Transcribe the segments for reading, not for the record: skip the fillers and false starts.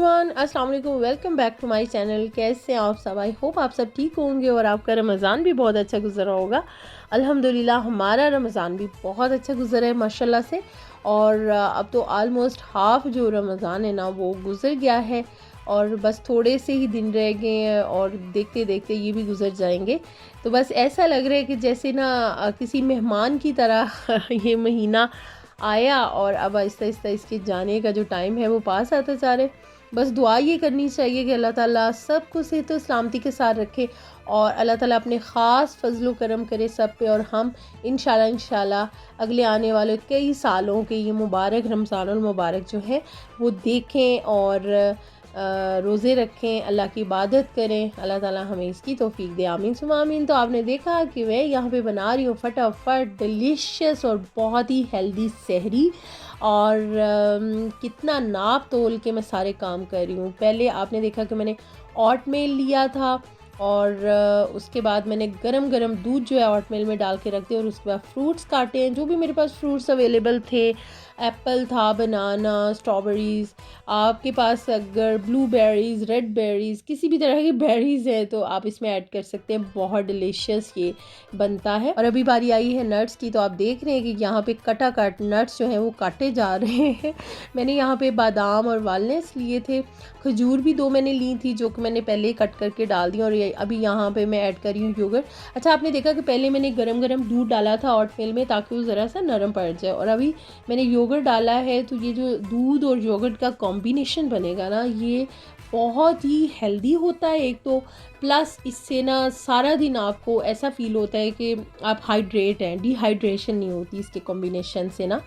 Everyone, अस्सलाम वालेकुम। Welcome back to my channel. कैसे हैं आप सब? आई होप आप सब ठीक होंगे और आपका रमज़ान भी बहुत अच्छा गुजरा होगा। अल्हम्दुलिल्लाह हमारा रमज़ान भी बहुत अच्छा गुजरा है माशाल्लाह से। और अब तो आलमोस्ट हाफ़ जो रमज़ान है ना वो गुज़र गया है और बस थोड़े से ही दिन रह गए हैं और देखते देखते ये भी गुज़र जाएंगे। तो बस ऐसा लग रहा है कि जैसे ना किसी मेहमान की तरह ये महीना आया और अब आहिस्ता आहिस्ता इसके जाने का जो टाइम है वो पास आता जा रहा है। बस दुआ ये करनी चाहिए कि अल्लाह ताला सबको सेहत और सलामती के साथ रखे और अल्लाह ताला अपने ख़ास फजलो करम करे सब पे। और हम इंशाल्लाह अगले आने वाले कई सालों के ये मुबारक रमज़ानुल मुबारक जो है वो देखें और रोज़े रखें, अल्लाह की इबादत करें। अल्लाह ताला हमें इसकी तौफीक दे, आमीन सुमा आमीन। तो आपने देखा कि मैं यहाँ पे बना रही हूँ फटाफट डिलीशियस और बहुत ही हेल्दी सहरी। और कितना नाप तोल के मैं सारे काम कर रही हूँ। पहले आपने देखा कि मैंने ओटमील लिया था और उसके बाद मैंने गरम गरम दूध जो है ओटमील में डाल के रख दिया और उसके बाद फ्रूट्स काटे हैं, जो भी मेरे पास फ्रूट्स अवेलेबल थे। एप्पल था, बनाना, स्ट्रॉबेरीज़, आपके पास अगर ब्लूबेरीज़, रेड बेरीज़, किसी भी तरह की बेरीज़ हैं तो आप इसमें ऐड कर सकते हैं। बहुत डिलीशियस ये बनता है। और अभी बारी आई है नट्स की, तो आप देख रहे हैं कि यहाँ पे कटा कट नट्स जो हैं वो काटे जा रहे हैं। मैंने यहाँ पे बादाम और वालनट्स लिए थे, खजूर भी 2 मैंने ली थी जो कि मैंने पहले ही कट करके डाल दी। और अभी यहाँ पे मैं ऐड कर रही हूँ योगर्ट। अच्छा, आपने देखा कि पहले मैंने गरम गरम दूध डाला था ओटमील में ताकि वो ज़रा सा नरम पड़ जाए, और अभी मैंने योगर्ट डाला है। तो ये जो दूध और योगर्ट का कॉम्बिनेशन बनेगा ना ये बहुत ही हेल्दी होता है एक तो, प्लस इससे ना सारा दिन आपको ऐसा फील होता है कि आप हाइड्रेट हैं, डिहाइड्रेशन नहीं होती इसके कॉम्बिनेशन से ना।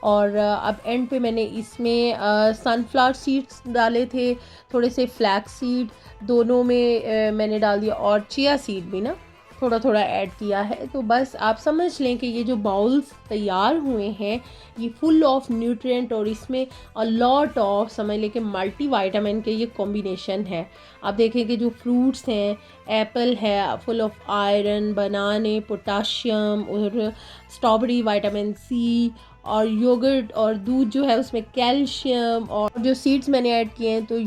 और अब एंड पे मैंने इसमें सनफ्लावर सीड्स डाले थे, थोड़े से फ्लैक्स सीड, दोनों में मैंने डाल दिया, और चिया सीड भी ना थोड़ा थोड़ा ऐड किया है। तो बस आप समझ लें कि ये जो बाउल्स तैयार हुए हैं ये फुल ऑफ न्यूट्रिएंट और इसमें अ लॉट ऑफ समझ लें कि मल्टी वाइटामिन के ये कॉम्बिनेशन है। आप देखें कि जो फ्रूट्स हैं, एप्पल है फुल ऑफ आयरन, बनाने पोटाशियम, और स्ट्रॉबेरी विटामिन सी, और योगर्ट और दूध जो है उसमें कैल्शियम, और जो सीड्स मैंने ऐड किए हैं तो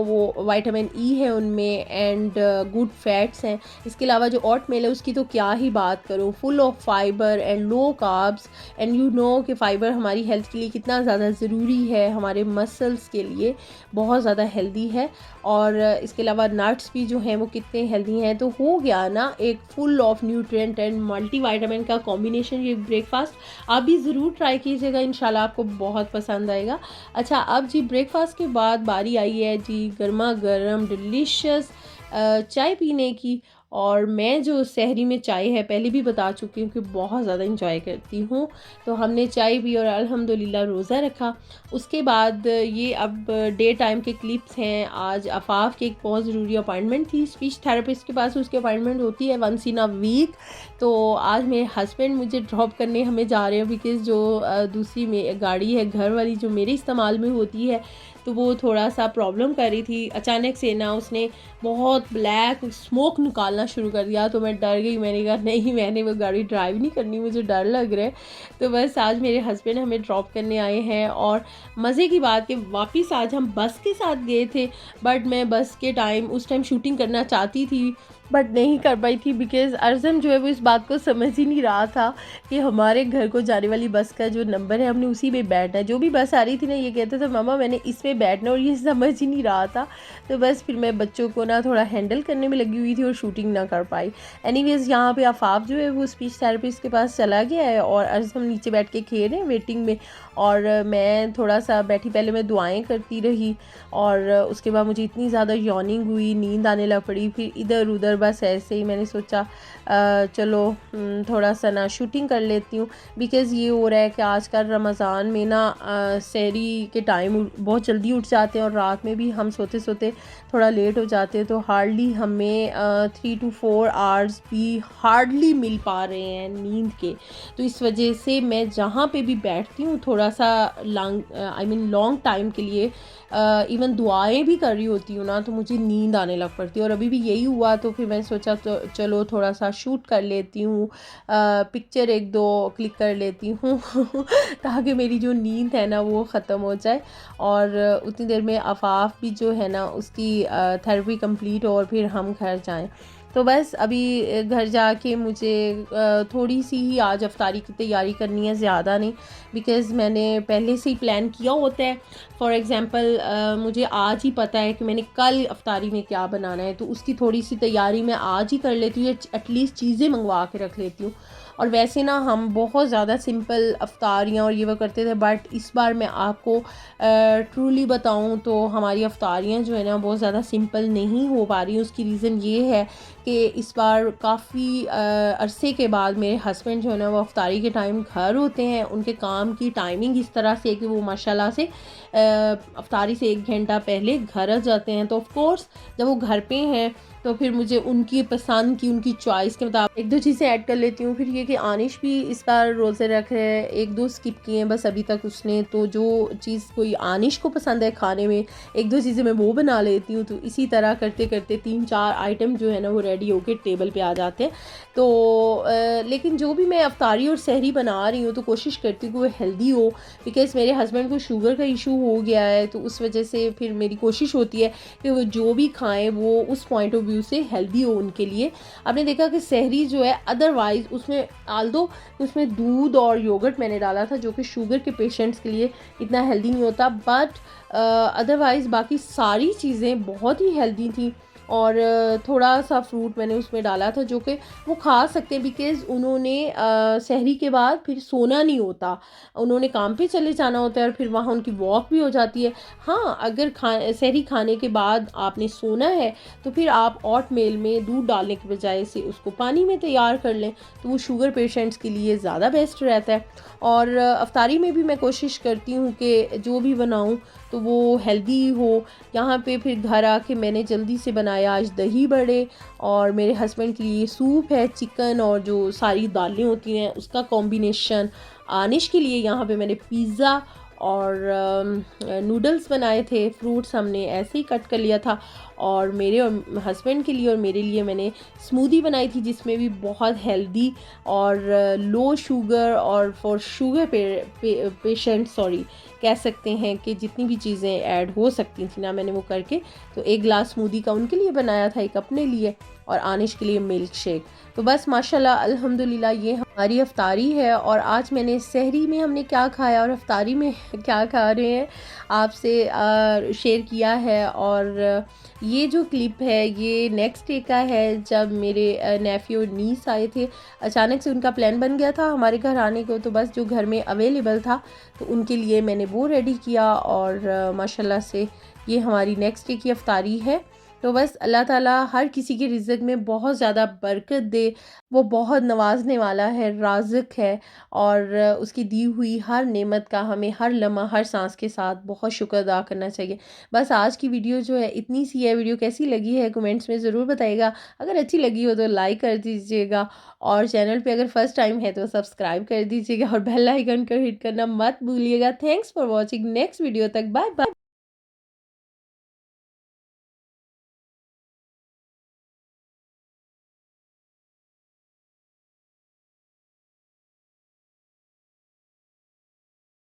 वो विटामिन ई है उनमें, एंड गुड फैट्स हैं। इसके अलावा जो ओटमील है उसकी तो क्या ही बात करूँ, full of fibre and low carbs. And कि फाइबर हमारी हेल्थ के लिए कितना ज़्यादा ज़रूरी है, हमारे मसल्स के लिए बहुत ज़्यादा हेल्दी है। और इसके अलावा नट्स भी जो हैं वो कितने हेल्दी हैं। तो हो गया ना एक full of nutrient and multi vitamin का कॉम्बिनेशन ये ब्रेकफास्ट। आप भी ज़रूर ट्राई कीजिएगा, इंशाल्लाह आपको बहुत पसंद आएगा। अच्छा, अब जी ब्रेकफास्ट के बाद बारी आई है जी गर्मा गर्म डिलीशियस चाय पीने की। और मैं जो सहरी में चाय है पहले भी बता चुकी हूँ कि बहुत ज़्यादा इंजॉय करती हूँ। तो हमने चाय पी और अल्हम्दुलिल्लाह रोज़ा रखा। उसके बाद ये अब डे टाइम के क्लिप्स हैं। आज आफाफ की एक बहुत ज़रूरी अपॉइंटमेंट थी, स्पीच थेरेपिस्ट के पास उसकी अपॉइंटमेंट होती है वंस इन अ वीक। तो आज मेरे हस्बैंड मुझे ड्रॉप करने हमें जा रहे हैं, बिकॉज़ जो दूसरी में गाड़ी है घर वाली जो मेरे इस्तेमाल में होती है तो वो थोड़ा सा प्रॉब्लम कर रही थी। अचानक से ना उसने बहुत ब्लैक स्मोक निकालना शुरू कर दिया, तो मैं डर गई। मैंने कहा नहीं, मैंने वो गाड़ी ड्राइव नहीं करनी, मुझे डर लग रहा है। तो बस आज मेरे हस्बैंड हमें ड्रॉप करने आए हैं। और मज़े की बात कि वापस आज हम बस के साथ गए थे, बट मैं बस के टाइम उस टाइम शूटिंग करना चाहती थी बट नहीं कर पाई थी, बिकॉज़ अर्ज़म जो है वो इस बात को समझ ही नहीं रहा था कि हमारे घर को जाने वाली बस का जो नंबर है हमने उसी में बैठना है। जो भी बस आ रही थी ना ये कहते थे मामा मैंने इसमें बैठना, और ये समझ ही नहीं रहा था। तो बस फिर मैं बच्चों को ना थोड़ा हैंडल करने में लगी हुई थी और शूटिंग ना कर पाई। एनीवेज़ यहाँ पे आफाफ जो है वो स्पीच थेरेपिस्ट के पास चला गया है और अर्ज़म नीचे बैठ के खेल रहे हैं वेटिंग में। और मैं थोड़ा सा बैठी, पहले मैं दुआएं करती रही और उसके बाद मुझे इतनी ज़्यादा यॉर्निंग हुई, नींद आने लग पड़ी। फिर इधर उधर बस ऐसे ही मैंने सोचा चलो थोड़ा सा ना शूटिंग कर लेती हूँ, बिकॉज़ ये हो रहा है कि आजकल रमज़ान में ना सहरी के टाइम बहुत जल्दी उठ जाते हैं और रात में भी हम सोते सोते थोड़ा लेट हो जाते हैं। तो हार्डली हमें 3 to 4 आवर्स भी हार्डली मिल पा रहे हैं नींद के। तो इस वजह से मैं जहाँ पे भी बैठती हूँ थोड़ा सा लॉन्ग टाइम के लिए इवन दुआएं भी कर रही होती हूँ ना तो मुझे नींद आने लग पड़ती है। और अभी भी यही हुआ, तो फिर मैंने सोचा तो चलो थोड़ा सा शूट कर लेती हूँ, पिक्चर एक दो क्लिक कर लेती हूँ ताकि मेरी जो नींद है ना वो ख़त्म हो जाए और उतनी देर में आफाफ भी जो है ना उसकी थेरेपी कंप्लीट हो और फिर हम घर जाएं। तो बस अभी घर जाके मुझे थोड़ी सी ही आज अफ्तारी की तैयारी करनी है, ज़्यादा नहीं, बिकॉज़ मैंने पहले से ही प्लान किया होता है। फॉर एग्ज़ाम्पल मुझे आज ही पता है कि मैंने कल अफ्तारी में क्या बनाना है, तो उसकी थोड़ी सी तैयारी मैं आज ही कर लेती हूँ या एटलीस्ट चीज़ें मंगवा के रख लेती हूँ। और वैसे ना हम बहुत ज़्यादा सिंपल अफ्तारियाँ और ये वो करते थे, बट इस बार मैं आपको ट्रूली बताऊँ तो हमारी अफ्तारियाँ जो है ना बहुत ज़्यादा सिंपल नहीं हो पा रही। उसकी रीज़न ये है कि इस बार काफ़ी अरसे के बाद मेरे हस्बैंड जो है ना वो अफ्तारी के टाइम घर होते हैं। उनके काम की टाइमिंग इस तरह से है कि वो माशाल्लाह से अफ्तारी से 1 घंटा पहले घर आ जाते हैं। तो ऑफ़ कोर्स जब वो घर पे हैं तो फिर मुझे उनकी पसंद की, उनकी चॉइस के मुताबिक 1-2 चीज़ें ऐड कर लेती हूँ। फिर ये कि आनिश भी इस बार रोज़े रख रहे हैं, 1-2 स्किप किए हैं बस अभी तक उसने। तो जो चीज़ कोई आनिश को पसंद है खाने में, 1-2 चीज़ें मैं वो बना लेती हूँ। तो इसी तरह करते करते 3-4 आइटम जो है ना वो रेडी होके टेबल पे आ जाते हैं। तो लेकिन जो भी मैं अफ्तारी और सहरी बना रही हूँ तो कोशिश करती हूँ कि वो हेल्दी हो, बिकॉज़ मेरे हस्बैंड को शुगर का इशू हो गया है। तो उस वजह से फिर मेरी कोशिश होती है कि वो जो भी खाएं वो उस पॉइंट ऑफ व्यू से हेल्दी हो उनके लिए। आपने देखा कि सहरी जो है अदरवाइज़ उसमें आल्दो उसमें दूध और योगर्ट मैंने डाला था जो कि शुगर के पेशेंट्स के लिए इतना हेल्दी नहीं होता, बट अदरवाइज़ बाकी सारी चीज़ें बहुत ही हेल्दी थी। और थोड़ा सा फ्रूट मैंने उसमें डाला था जो कि वो खा सकते हैं, बिकॉज़ उन्होंने सहरी के बाद फिर सोना नहीं होता, उन्होंने काम पे चले जाना होता है और फिर वहाँ उनकी वॉक भी हो जाती है। हाँ, अगर सहरी खाने के बाद आपने सोना है तो फिर आप ओटमील में दूध डालने के बजाय से उसको पानी में तैयार कर लें, तो वो शुगर पेशेंट्स के लिए ज़्यादा बेस्ट रहता है। और अफ्तारी में भी मैं कोशिश करती हूँ कि जो भी बनाऊँ तो वो हेल्दी हो। यहाँ पे फिर घर आके मैंने जल्दी से बनाया आज दही बड़े, और मेरे हस्बैंड के लिए सूप है, चिकन और जो सारी दालें होती हैं उसका कॉम्बिनेशन। आनिश के लिए यहाँ पे मैंने पिज़्ज़ा और नूडल्स बनाए थे, फ्रूट्स हमने ऐसे ही कट कर लिया था। और मेरे और हस्बैंड के लिए और मेरे लिए मैंने स्मूदी बनाई थी जिसमें भी बहुत हेल्दी और लो शुगर और फॉर शुगर पेशेंट सॉरी कह सकते हैं कि जितनी भी चीज़ें ऐड हो सकती थी ना मैंने वो करके, तो 1 ग्लास स्मूदी का उनके लिए बनाया था, एक अपने लिए और आनिश के लिए मिल्क शेक। तो बस माशाल्लाह अल्हम्दुलिल्लाह ये हमारी अफ्तारी है। और आज मैंने सहरी में हमने क्या खाया और अफ्तारी में क्या खा रहे हैं आपसे शेयर किया है। और ये जो क्लिप है ये नेक्स्ट डे का है जब मेरे नेफ़्यू और नीस आए थे। अचानक से उनका प्लान बन गया था हमारे घर आने को, तो बस जो घर में अवेलेबल था तो उनके लिए मैंने वो रेडी किया। और माशाल्लाह से ये हमारी नेक्स्ट डे की अफ्तारी है। तो बस अल्लाह ताला हर किसी के रिज़्क़ में बहुत ज़्यादा बरकत दे, वो बहुत नवाजने वाला है, राज़िक़ है। और उसकी दी हुई हर नेमत का हमें हर लम्हा हर सांस के साथ बहुत शुक्र अदा करना चाहिए। बस आज की वीडियो जो है इतनी सी है। वीडियो कैसी लगी है कमेंट्स में ज़रूर बताइएगा। अगर अच्छी लगी हो तो लाइक कर दीजिएगा, और चैनल पे अगर फर्स्ट टाइम है तो सब्सक्राइब कर दीजिएगा और बेल आइकन को हिट करना मत भूलिएगा। Thanks for watching. Next video तक बाय बाय।